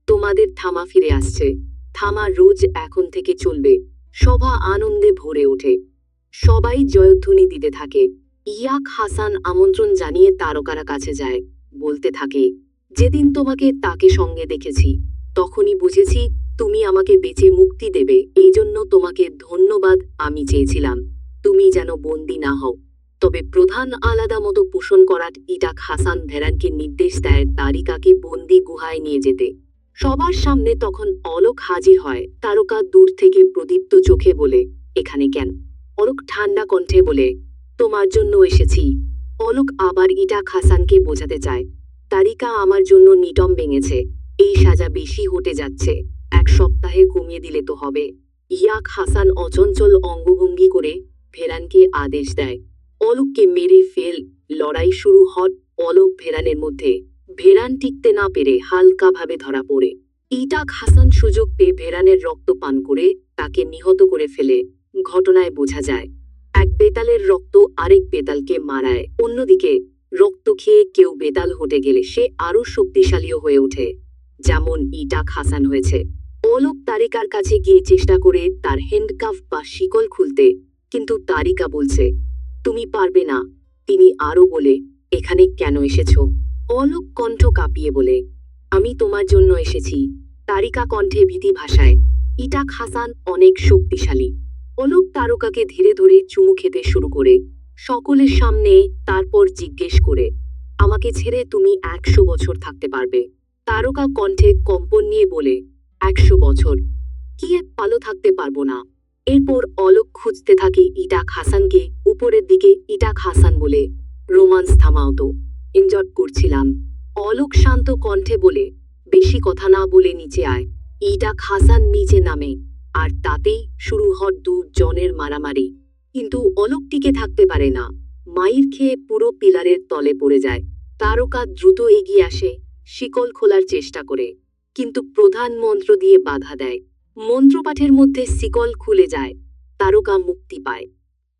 তোমাদের থামা ফিরে আসছে, থামা রোজ এখন থেকে চলবে। সভা আনন্দে ভরে ওঠে, সবাই জয়ধ্বনি দিতে থাকে। ইয়াক হাসান আমন্ত্রণ জানিয়ে তারকারা কাছে যায়, বলতে থাকে, যেদিন তোমাকে তাকে সঙ্গে দেখেছি তখনই বুঝেছি তুমি আমাকে বেঁচে মুক্তি দেবে, এই জন্য তোমাকে ধন্যবাদ। আমি চেয়েছিলাম তুমি যেন বন্দি না হও। তবে প্রধান আলাদা মতো পোষণ করাট ইটাক হাসান ভেরানকে নির্দেশ দেয় তারিকাকে বন্দি গুহায় নিয়ে যেতে। সবার সামনে তখন অলোক হাজির হয়। তারকা দূর থেকে প্রদীপ্ত চোখে বলে, এখানে কেন? অলোক ঠান্ডা কণ্ঠে বলে, তোমার জন্য এসেছি। অলোক আবার ইটাক হাসানকে বোঝাতে চায়, তারিকা আমার জন্য নিটম ভেঙেছে, এই সাজা বেশি হতে যাচ্ছে, 1 সপ্তাহে কমিয়ে দিলে তো হবে। ইয়াক হাসান অচঞ্চল অঙ্গভঙ্গি করে ভেরানকে আদেশ দেয়, অলোককে মেরে ফেল। লড়াই শুরু হট অলোক ভেরানের মধ্যে। ভেরান টিকতে না পেরে হালকাভাবে ধরা পড়ে। ইটাক হাসান সুযোগ পেয়ে ভেরানের রক্ত পান করে তাকে নিহত করে ফেলে। ঘটনায় বোঝা যায়, এক বেতালের রক্ত আরেক বেতালকে মারায়। অন্যদিকে রক্ত খেয়ে কেউ বেতাল হতে গেলে সে আরো শক্তিশালীও হয়ে ওঠে, যেমন ইটাক হাসান হয়েছে। অলোক তারিকার কাছে গিয়ে চেষ্টা করে তার হ্যান্ডকাফ বা শিকল খুলতে, কিন্তু তারিকা বলছে, তুমি পারবে না। তিনি আরো বলে, এখানে কেন এসেছো? অলোক কণ্ঠ কাঁপিয়ে বলে, আমি তোমার জন্য এসেছি। তারিকা কণ্ঠে ভীতি ভাষায়, ইটাক হাসান অনেক শক্তিশালী। অলোক তারকাকে ধীরে ধরে চুমু খেতে শুরু করে, সকলের সামনে। তারপর জিজ্ঞেস করে, আমাকে ছেড়ে তুমি 100 বছর থাকতে পারবে? তারকা কণ্ঠে কম্পন নিয়ে বলে, 100 বছর কি এক পালো থাকতে পারবো না। এরপর অলোক খুঁজতে থাকে ইটাক হাসানকে। উপরের দিকে ইটাক হাসান বলে, রোমান্স থামাও তো, এনজয় করছিলাম। অলোক শান্ত কণ্ঠে বলে, বেশি কথা না বলে নিচে আয়। ইটাক হাসান নিচে নামে, আর তাতেই শুরু হয় 2 জনের মারামারি। কিন্তু অলোক টিকে থাকতে পারে না, মাইর খেয়ে পুরো পিলারের তলে পড়ে যায়। তারকা দ্রুত এগিয়ে আসে, শিকল খোলার চেষ্টা করে, কিন্তু প্রধান মন্ত্র দিয়ে বাধা দেয়। মন্ত্রপাঠের মধ্যে শিকল খুলে যায়, তারকা মুক্তি পায়।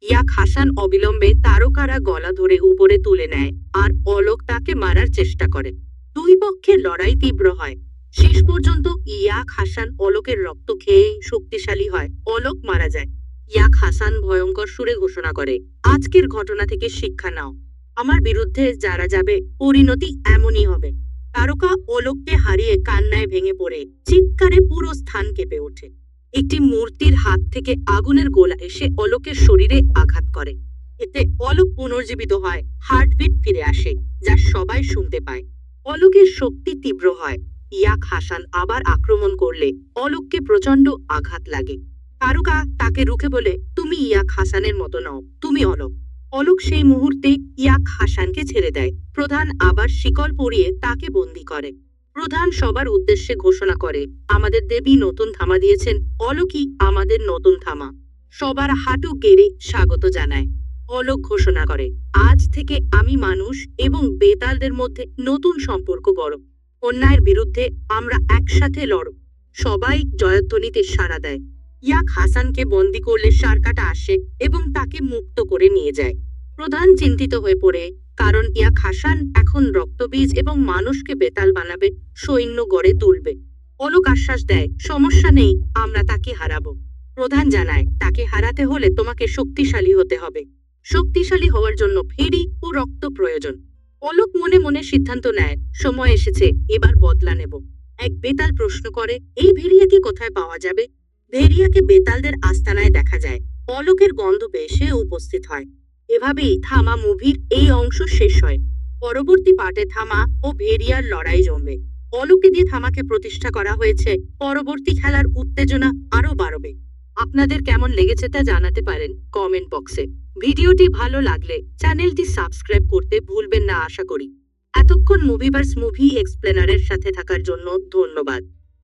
ইয়াক হাসান অবিলম্বে তারকারা গলা ধরে উপরে তুলে নেয়, আর অলোক তাকে মারার চেষ্টা করে। দুই পক্ষের লড়াই তীব্র হয়। শেষ পর্যন্ত ইয়াক হাসান অলোকের রক্ত খেয়ে শক্তিশালী হয়, অলোক মারা যায়। ইয়াক হাসান ভয়ঙ্কর সুরে ঘোষণা করে, আজকের ঘটনা থেকে শিক্ষা নাও, আমার বিরুদ্ধে যারা যাবে পরিণতি এমনই হবে। তারকা অলোককে হারিয়ে কান্নায় ভেঙে পড়ে, চিৎকারে পুরো স্থান কেঁপে ওঠে। একটি মূর্তির হাত থেকে আগুনের গোলা এসে অলোকের শরীরে আঘাত করে। এতে অলোক পুনর্জীবিত হয়, হার্টবিট ফিরে আসে, যা সবাই শুনতে পায়। অলোকের শক্তি তীব্র হয়। ইয়াক হাসান আবার আক্রমণ করলে অলোককে প্রচন্ড আঘাত লাগে। তারকা তাকে রুখে বলে, তুমি ইয়াক হাসানের মতো নও, তুমি অলোক। অলোক সেই মুহূর্তে ইয়াক হাসানকে ছেড়ে দেয়। প্রধান আবার শিকল পরিয়ে তাকে বন্দী করে। প্রধান সবার উদ্দেশ্যে ঘোষণা করে, আমাদের দেবী নতুন থামা দিয়েছেন, অলোকই আমাদের নতুন থামা। সবার হাঁটু গেড়ে স্বাগত জানায়। অলোক ঘোষণা করে, আজ থেকে আমি মানুষ এবং বেতালদের মধ্যে নতুন সম্পর্ক গড়ব। অন্যায়ের বিরুদ্ধে আমরা একসাথে লড়ব। সবাই জয়ধ্বনিতে সাড়া দেয়। ইয়াক হাসানকে বন্দী করলে সারকাটা আসে এবং তাকে মুক্ত করে নিয়ে যায়। প্রধান চিন্তিত হয়ে পড়ে, কারণ ইয়াক হাসান এখন রক্তবীজ এবং মানুষকে বেতাল বানাবে, সৈন্য গড়ে তুলবে। অলোক আশ্বাস দেয়, সমস্যা নেই, আমরা তাকে হারাবো। প্রধান জানায়, তাকে হারাতে হলে তোমাকে শক্তিশালী হতে হবে। শক্তিশালী হওয়ার জন্য ফেরি ও রক্ত প্রয়োজন। অলোক মনে মনে সিদ্ধান্ত নেয়, সময় এসেছে, এবার বদলা নেব। এক বেতাল প্রশ্ন করে, এই ভেড়িয়াকে কোথায় পাওয়া যাবে? ভেড়িয়াকে বেতালদের আস্তানায় দেখা যায়। অলোকের গন্ধ পেয়ে সে উপস্থিত হয়। এভাবেই থামা মুভির এই অংশ শেষ হয়। পরবর্তী পার্টে থামা ও ভেড়িয়ার লড়াই জমবে। অলোককে দিয়ে থামাকে প্রতিষ্ঠা করা হয়েছে। পরবর্তী খেলার উত্তেজনা আরো বাড়বে। আপনাদের কেমন লেগেছে তা জানাতে পারেন কমেন্ট বক্সে। ভিডিওটি ভালো লাগলে চ্যানেলটি সাবস্ক্রাইব করতে ভুলবেন না আশা করি। এতক্ষণ মুভিভার্স মুভি এক্সপ্লেনারের সাথে থাকার জন্য ধন্যবাদ।